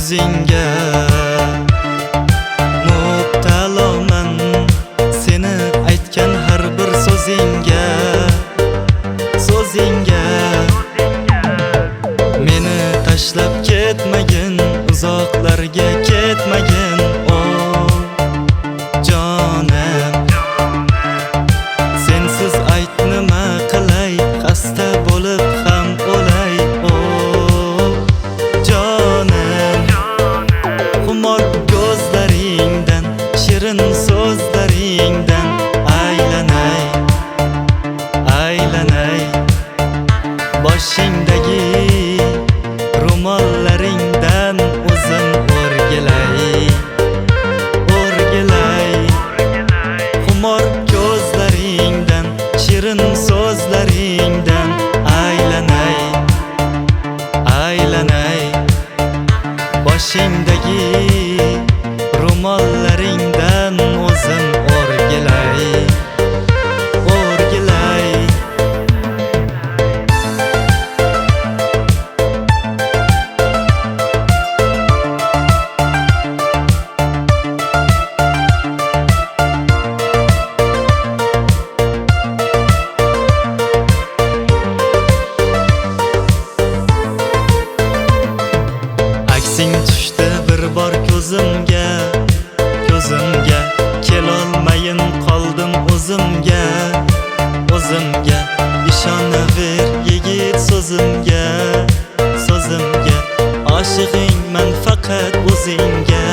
yuzingga mubtaloman, seni aytgan har bir so'zingga meni tashlab ketmagin, uzoqlarga ketmagin o jonim. Sensiz ayt nima qilay, xasta bo'lib ham o'lay o jonim. Xumor ko'zlaringdan, shirin so'zlaringdan aylanay, aylanay. Boshingdagi ro'mollaringdan o'zim o'rgilay, o'rgilay. Xumor ko'zlaringdan, shirin so'zlaringdan aylanay, aylanay. Boshingdagi ro'mollaringdan o'zim o'rgilay, o'rgilay. Aksing tushdi bir bor ko'zimga, ko'zimga. Kelolmayin qoldim o'zimga, o'zimga. Ishonaver yigit so'zimga, so'zimga. Oshig'ingman faqat o'zingga.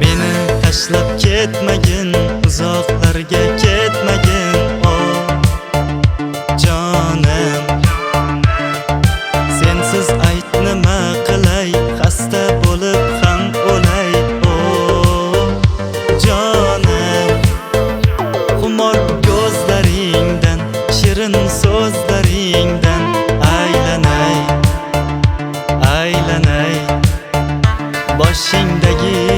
Meni tashlab ketmagin, uzoqlarga ketmagin o jonim. Sensiz ayt nima qilay, xasta bo'lib ham o'lay o jonim. Xumor ko'zlaringdan, shirin so'zlaringdan aylanay, aylanay. Boshingdagi